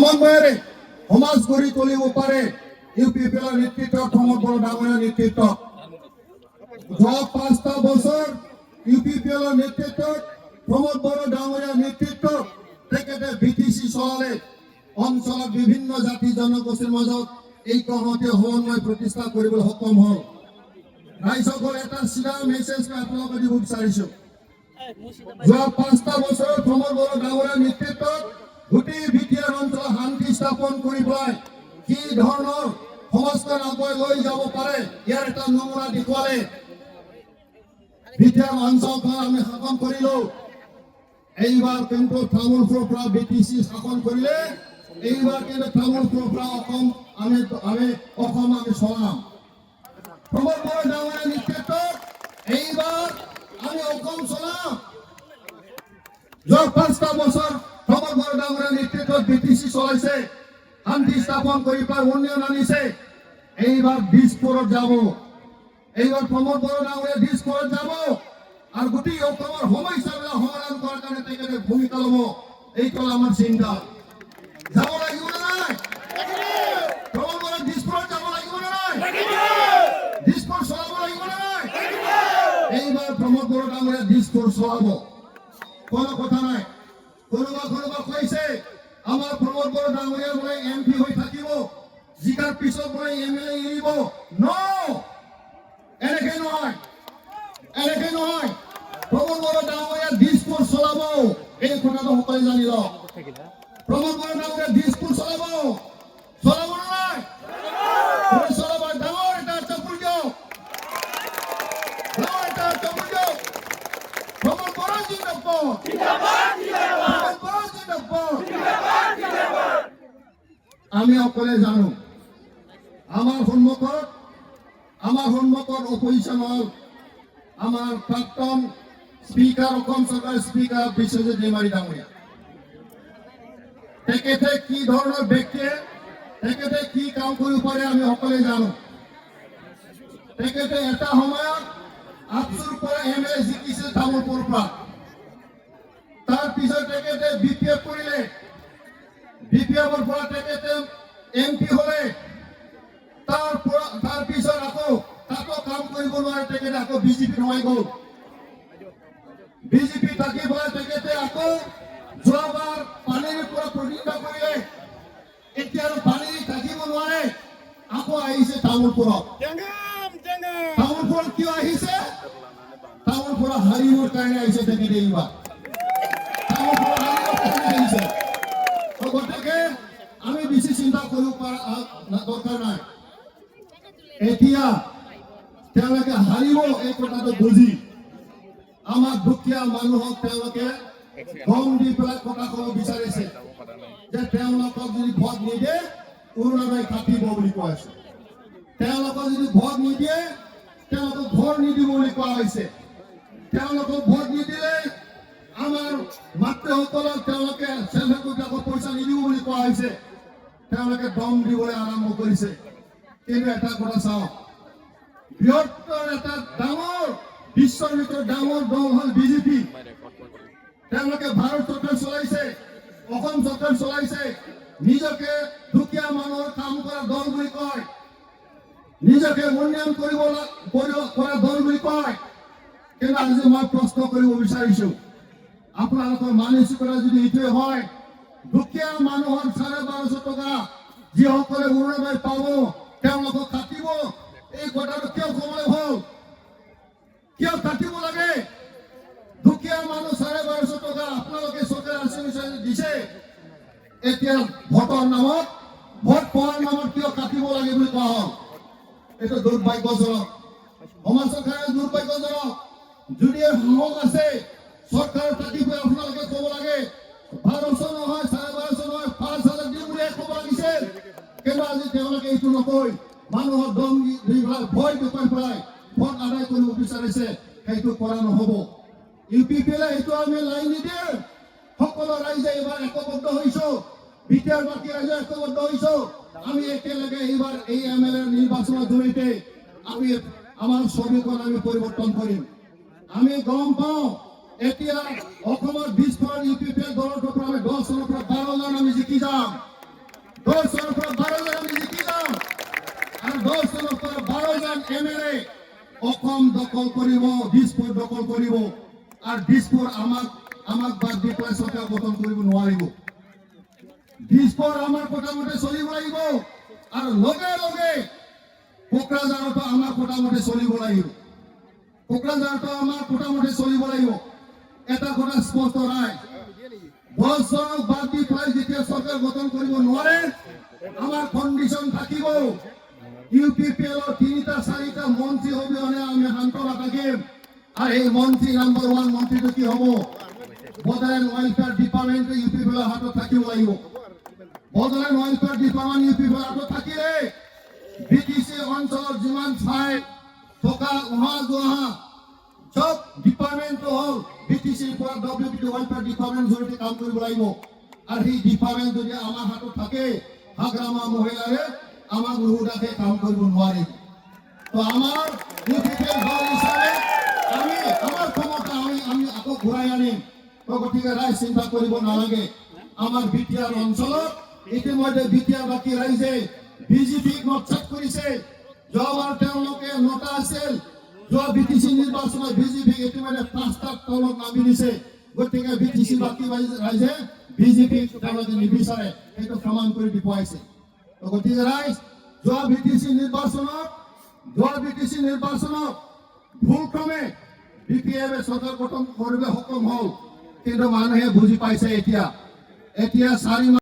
সমন্বয়েৰে সমাজ গঢ়ি তুলিব পাৰে ইউপিপিএলৰ নেতৃত্বত প্ৰমোদ বড়ো ডাঙৰীয়াৰ নেতৃত্বত। যোৱা 5টা বছৰ ইউপিপিএলৰ নেতৃত্বত প্ৰমোদ বড়ো ডাঙৰীয়াৰ নেতৃত্বত তেখেতে বিটিচি চলালে। অঞ্চলত বিভিন্ন জাতি জনগোষ্ঠীৰ মাজত এই সংহতীয় সমন্বয় প্ৰতিষ্ঠা কৰিবলৈ সক্ষম হ'ল। ৰাইজসকল এটা চিধা মেছেজ মই আপোনালোকক দিব বিচাৰিছো। যোৱা 5টা বছৰত প্ৰমোদ বড়ো ডাঙৰীয়াৰ নেতৃত্বত গোটেই বিটিআৰ অঞ্চলত শান্তি স্থাপন কৰি পেলাই কি ধৰণৰ সমাজখন আগুৱাই লৈ যাব পাৰে ইয়াৰ এটা নমুনা দেখুৱালে। বিটিআৰ অঞ্চলখন আমি শাসন কৰিলো। এইবাৰ কিন্তু তামোলপুৰৰ পৰা বিটিচি শাসন কৰিলে। এইবাৰ কিন্তু তামোলপুৰৰ পৰা অসম আমি চলাম। প্ৰমোদ বড়ো ডাঙৰীয়াৰ নেতৃত্বত এইবাৰ আমি অসম চলাম। যোৱা 5টা বছৰ প্ৰমোদ বড়ো ডাঙৰীয়াৰ নেতৃত্বত বিটিচি চলাইছে, শান্তি স্থাপন কৰি পেলাই উন্নয়ন আনিছে। এইবাৰ দিছপুৰত যাব। এইবাৰ প্ৰমোদ বড়ো ডাঙৰীয়া দিছপুৰত যাব আৰু গোটেই অসমৰ সমস্যাবিলাক সমাধান কৰাৰ কাৰণে তেখেতে ভূমিকা ল'ব। এইটো আমাৰ চিন্তা। যাব লাগিব নে নাই? প্ৰমোদ বড়ো দিছপুৰত যাব লাগিব নে নাই? দিছপুৰ চলাব লাগিব নে নাই? এইবাৰ প্ৰমোদ বড়ো ডাঙৰীয়া দিছপুৰ চলাব। কোনো কথা নাই। কোনোবা কৈছে আমাৰ প্ৰমোদ বড়ো ডাঙৰীয়া বোলে এমপি হৈ থাকিব, জিকাৰ পিছত বোলে এমএলএ এৰিব। এনেকে নহয়। প্ৰমোদ বড়ো ডাঙৰীয়া দিছপুৰ চলাব। এই কথাটো সকলোৱে জানি লওক। প্ৰমোদ বড়ো ডাঙৰীয়া দিছপুৰ চলাব নে নাই? চলাব। ডাঙৰ এটা চাপুৰ দিয়ক। প্ৰমোদ বড়ো জিন্দাবাদ। আমি সকলোৱে জানো আমাৰ সন্মুখত অপজিশ্যন হ'ল আমাৰ প্ৰাক্তন স্পীকাৰ, অসম চৰকাৰৰ স্পীকাৰ বিশ্বজিৎ দৈমাৰী ডাঙৰীয়া। তেখেতে কি ধৰণৰ ব্যক্তিয়ে তেখেতে কি কাম কৰিব পাৰে আমি সকলোৱে জানো। তেখেতে এটা সময়ত আপচুৰ পৰা এমএলএ জিকিছিল তামোলপুৰৰ পৰা। তাৰ পিছত তেখেতে বিপিএফ কৰিলে। বিপিএফৰ পৰা তেখেতে এমপি হ'লে। তাৰ পিছত আকৌ কাম কৰিব নোৱাৰে তেখেতে আকৌ বিজেপি সোমাই গ'ল। বিজেপি থাকি পেলাই তেখেতে আকৌ যোৱাবাৰ পানীৰ পৰা প্ৰতিষ্ঠা কৰিলে। এতিয়া আৰু পানী থাকিব নোৱাৰে, আকৌ আহিছে তামোলপুৰত। তামোলপুৰত কিয় আহিছে? তামোলপুৰত হাৰিবৰ কাৰণে আহিছে তেখেতে। এইবাৰ তামোলপুৰত হাৰিবৰ কাৰণে আহিছে। গতিকে আমি বেছি চিন্তা কৰিব দৰকাৰ নাই। এতিয়া তেওঁলোকে হাৰিব এই কথাটো বুজি আমাৰ দুখীয়া মানুহক তেওঁলোকে গম দি পেলাই কথা ক'ব বিচাৰিছে যে তেওঁলোকক যদি ভোট নিদিয়ে অৰুণোদয় কাটিব বুলি কোৱা হৈছে। তেওঁলোকক যদি ভোট নিদিয়ে তেওঁলোকক ঘৰ নিদিব বুলি কোৱা হৈছে। তেওঁলোকক ভোট নিদিলে আমাৰ মাতৃসকলক তেওঁলোকে চেল্ফ-হেল্প পইচা নিদিব বুলি কোৱা হৈছে। তেওঁলোকে দম দিবলৈ আৰম্ভ কৰিছে। কিন্তু এটা কথা চাওক, বৃহত্তৰ এটা ডাঙৰ বিশ্বৰ ভিতৰত ডাঙৰ দল হ'ল বিজেপি। তেওঁলোকে ভাৰত চৰকাৰ চলাইছে, অসম চৰকাৰ চলাইছে, নিজকে দুখীয়া মানুহৰ কাম কৰা দল বুলি কয়, নিজকে উন্নয়ন কৰা দল বুলি কয়। কিন্তু আজি মই প্ৰশ্ন কৰিব বিচাৰিছো, আপোনালোকৰ মানসিকতা যদি এইটোৱে হয়, দুখীয়া মানুহৰ 1250 টকা যিসকলে অৰুণোদয় পাব তেওঁলোকক কাটিব, এই কথাটো কিয় ক'বলৈ হ'ল? কিয় কাটিব লাগে? দুখীয়া মানুহ 1250 টকা আপোনালোকে চৰকাৰে আঁচনি দিছে, এতিয়া ভোটৰ নামত, ভোট পোৱাৰ নামত কিয় কাটিব লাগে বুলি কোৱা হ'ল? এইটো দুৰ্ভাগ্যজনক। সমাজৰ কাৰণে দুৰ্ভাগ্যজনক। যদি সাহস আছে চৰকাৰৰ ৰাতিপুৱাই আপোনালোকে ক'ব লাগে 1200 নহয়, 1250 নহয়, 5000 দিম বুলি ক'ব লাগিছিল। কিন্তু আজি তেওঁলোকে এইটো নকয়, মানুহৰ দম দি পেলাই ভয় দেখুৱাই পেলাই ভোট আদায় কৰিব বিচাৰিছে। সেইটো কৰা নহ'ব। ইউপিপিএলে সেইটো আমি লাইন নিদিয়ে। সকলো ৰাইজে এইবাৰ একবদ্ধ হৈছো, বিটিআৰ বাকী ৰাইজে একবদ্ধ হৈছো। আমি একেলগে এইবাৰ এই এমএলএ নিৰ্বাচনৰ জৰিয়তে আমি আমাৰ ছবিখন আমি পৰিৱৰ্তন কৰিম। আমি গম পাওঁ এতিয়া অসমৰ 20খন ইউপিপিএল দলৰ পৰা আমি 10 চনৰ পৰা 12 জন আমি জিকি যাম। 10 চনৰ পৰা 12জন আমি জিকি যাম আৰু 10 চনৰ পৰা 12জন MLA অসম দখল কৰিব, দিছপুৰ দখল কৰিব আৰু দিছপুৰ আমাক বাদ দি পেলাই চৰকাৰ গঠন কৰিব নোৱাৰিব। দিছপুৰ আমাৰ কথা মতে চলিব লাগিব আৰু লগে লগে কোকৰাঝাৰতো আমাৰ কথা মতে চলিব লাগিব। কোকৰাঝাৰতো আমাৰ কথা মতে চলিব লাগিব। এটা কথা স্পষ্ট নাই, 10 জনক বাদ দি পেলাই যেতিয়া চৰকাৰ গঠন কৰিব নোৱাৰে আমাৰ কণ্ডিশ্যন থাকিব। UPPL 3টা 4টা মন্ত্ৰী অবিহনে আমি শান্ত নাথাকিম। আৰু এই মন্ত্ৰী নাম্বাৰ 1 মন্ত্ৰীটো কি হ'ব? বৰ্ডাৰেণ্ড ৱেলফেয়াৰ ডিপাৰ্টমেণ্টটো UPPL হাতত থাকিব লাগিব। বৰ্ডাৰেণ্ড ৱেলফেয়াৰ ডিপাৰ্টমেণ্ট UPPL হাতত থাকিলে BTC অঞ্চলৰ যিমান ঠাই থকা অহা যোৱা চব ডিপাৰ্টমেণ্টটো হ'ল BTCৰ পৰা WPD ৱেলফেয়াৰ ডিপাৰ্টমেণ্ট জৰিয়তে কাম কৰিব লাগিব। আৰু সেই ডিপাৰ্টমেণ্ট যদি আমাৰ হাতত থাকে হাগ্ৰামা মহিলাৰে আমাক নুসুধাকে কাম কৰিব নোৱাৰিব। তো আমাৰ UPPL দল হিচাপে আমাৰ ক্ষমতা আমি আকৌ ঘূৰাই আনিম। তো গতিকে ৰাইজ চিন্তা কৰিব নালাগে। আমাৰ বিটিআৰ অঞ্চলত ইতিমধ্যে বিটিআৰবাসী ৰাইজে BJPক নৎসাত কৰিছে। যোৱাবাৰ তেওঁলোকে নটা আছিল, যোৱা BTC নিৰ্বাচনত BJPক ইতিমধ্যে 5টাত তলত নামি দিছে। গতিকে BTC বাকী ৰাইজে BJPক তেওঁলোকে নিবিচাৰে, সেইটো প্ৰমাণ কৰি দেখুৱাইছে। তো গতিকে ৰাইজ যোৱা BTC নিৰ্বাচনত ভুলক্ৰমে BPF চৰকাৰ গঠন কৰিব সক্ষম হ'ল, কিন্তু মানুহে বুজি পাইছে এতিয়া 4